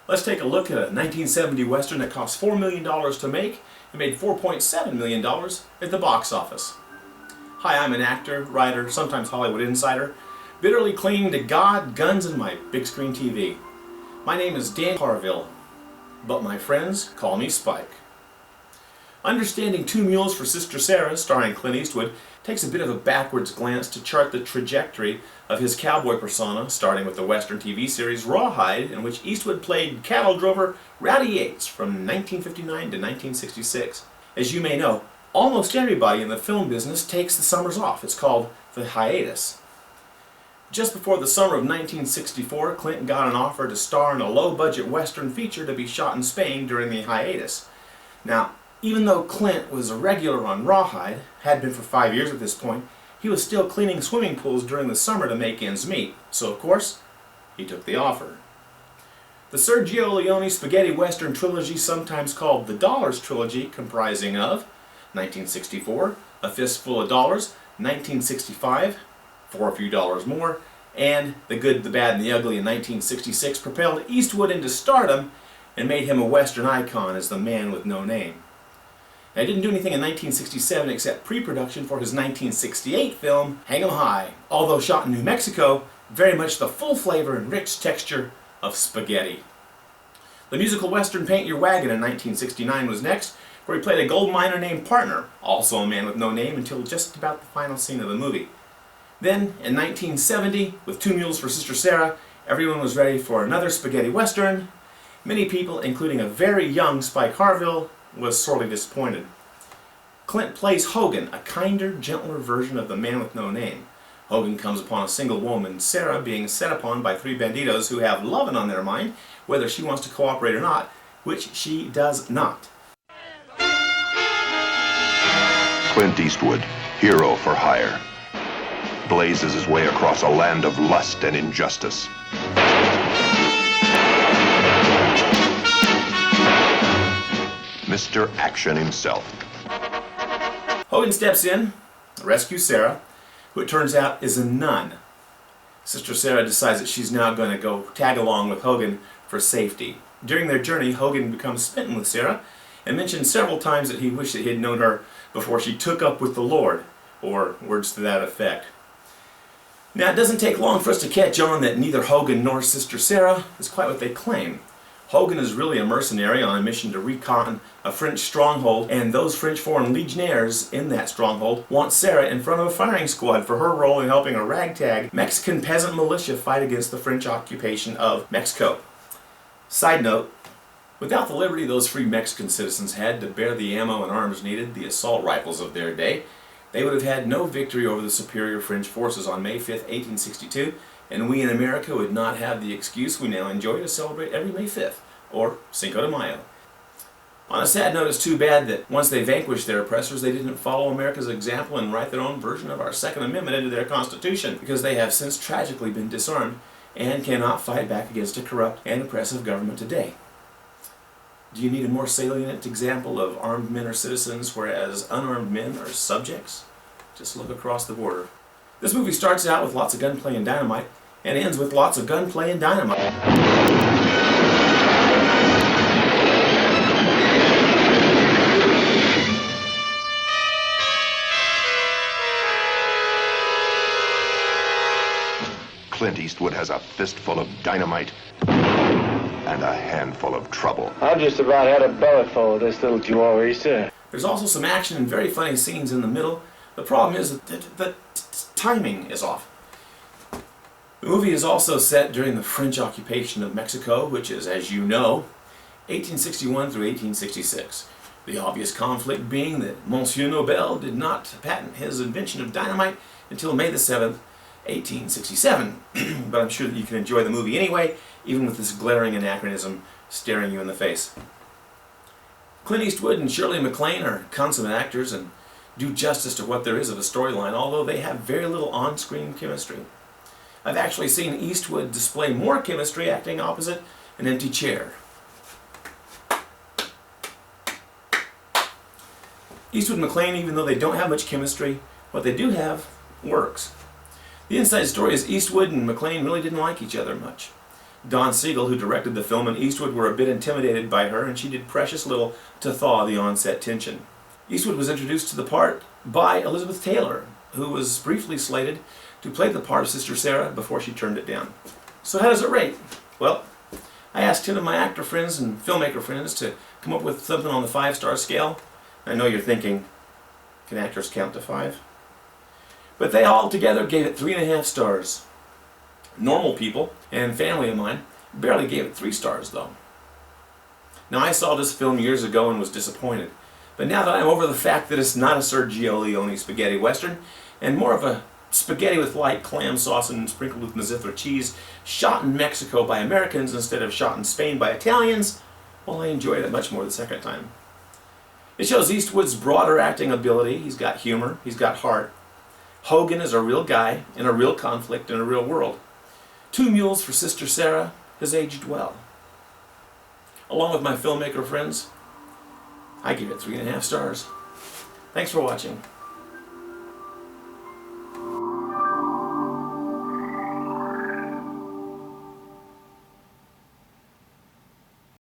Let's take a look at a 1970 Western that cost $4 million to make and made $4.7 million at the box office. Hi, I'm an actor, writer, sometimes Hollywood insider, bitterly clinging to God, guns, and my big screen TV. My name is Spike Harville, but my friends call me Spike. Understanding Two Mules for Sister Sara, starring Clint Eastwood, takes a bit of a backwards glance to chart the trajectory of his cowboy persona, starting with the Western TV series Rawhide, in which Eastwood played cattle drover Rowdy Yates from 1959 to 1966. As you may know, almost everybody in the film business takes the summers off. It's called the hiatus. Just before the summer of 1964, Clint got an offer to star in a low-budget Western feature to be shot in Spain during the hiatus. Now, even though Clint was a regular on Rawhide, had been for 5 years at this point, he was still cleaning swimming pools during the summer to make ends meet, so of course, he took the offer. The Sergio Leone spaghetti western trilogy, sometimes called the Dollars Trilogy, comprising of 1964, A Fistful of Dollars, 1965, For a Few Dollars More, and The Good, the Bad, and the Ugly in 1966, propelled Eastwood into stardom and made him a Western icon as the man with no name. Now, he didn't do anything in 1967 except pre-production for his 1968 film, Hang 'em High, although shot in New Mexico, very much the full flavor and rich texture of spaghetti. The musical Western Paint Your Wagon in 1969 was next, where he played a gold miner named Partner, also a man with no name, until just about the final scene of the movie. Then, in 1970, with Two Mules for Sister Sara, everyone was ready for another spaghetti western. Many people, including a very young Spike Harville, was sorely disappointed. Clint plays Hogan, a kinder, gentler version of the man with no name. Hogan comes upon a single woman, Sarah, being set upon by three banditos who have lovin' on their mind, whether she wants to cooperate or not, which she does not. Clint Eastwood, hero for hire, blazes his way across a land of lust and injustice. Mr. Action himself. Hogan steps in, rescues Sarah, who it turns out is a nun. Sister Sara decides that she's now going to go tag along with Hogan for safety. During their journey, Hogan becomes smitten with Sarah and mentions several times that he wished that he had known her before she took up with the Lord, or words to that effect. Now, it doesn't take long for us to catch on that neither Hogan nor Sister Sara is quite what they claim. Hogan is really a mercenary on a mission to recon a French stronghold, and those French foreign legionnaires in that stronghold want Sarah in front of a firing squad for her role in helping a ragtag Mexican peasant militia fight against the French occupation of Mexico. Side note, without the liberty those free Mexican citizens had to bear the ammo and arms needed, the assault rifles of their day, they would have had no victory over the superior French forces on May 5, 1862, and we in America would not have the excuse we now enjoy to celebrate every May 5th, or Cinco de Mayo. On a sad note, it's too bad that once they vanquished their oppressors, they didn't follow America's example and write their own version of our Second Amendment into their Constitution, because they have since tragically been disarmed and cannot fight back against a corrupt and oppressive government today. Do you need a more salient example of armed men are citizens, whereas unarmed men are subjects? Just look across the border. This movie starts out with lots of gunplay and dynamite, and ends with lots of gunplay and dynamite. Clint Eastwood has a fistful of dynamite and a handful of trouble. I've just about had a bellyful of this little jewelry, sir. There's also some action and very funny scenes in the middle. The problem is that the timing is off. The movie is also set during the French occupation of Mexico, which is, as you know, 1861 through 1866. The obvious conflict being that Monsieur Nobel did not patent his invention of dynamite until May the 7th, 1867. But I'm sure that you can enjoy the movie anyway, even with this glaring anachronism staring you in the face. Clint Eastwood and Shirley MacLaine are consummate actors and do justice to what there is of a storyline, although they have very little on-screen chemistry. I've actually seen Eastwood display more chemistry acting opposite an empty chair. Eastwood and MacLaine, even though they don't have much chemistry, what they do have works. The inside story is Eastwood and MacLaine really didn't like each other much. Don Siegel, who directed the film, and Eastwood were a bit intimidated by her, and she did precious little to thaw the onset tension. Eastwood was introduced to the part by Elizabeth Taylor, who was briefly slated to play the part of Sister Sara before she turned it down. So how does it rate? Well, I asked 10 of my actor friends and filmmaker friends to come up with something on the 5-star scale. I know you're thinking, can actors count to 5? But they all together gave it 3.5 stars. Normal people and family of mine barely gave it 3 stars though. Now I saw this film years ago and was disappointed. But now that I'm over the fact that it's not a Sergio Leone spaghetti western, and more of a spaghetti with light clam sauce and sprinkled with Mazithra cheese, shot in Mexico by Americans instead of shot in Spain by Italians, well, I enjoyed it much more the second time. It shows Eastwood's broader acting ability. He's got humor, he's got heart. Hogan is a real guy in a real conflict in a real world. 2 Mules for Sister Sara has aged well. Along with my filmmaker friends, I give it 3.5 stars. Thanks for watching.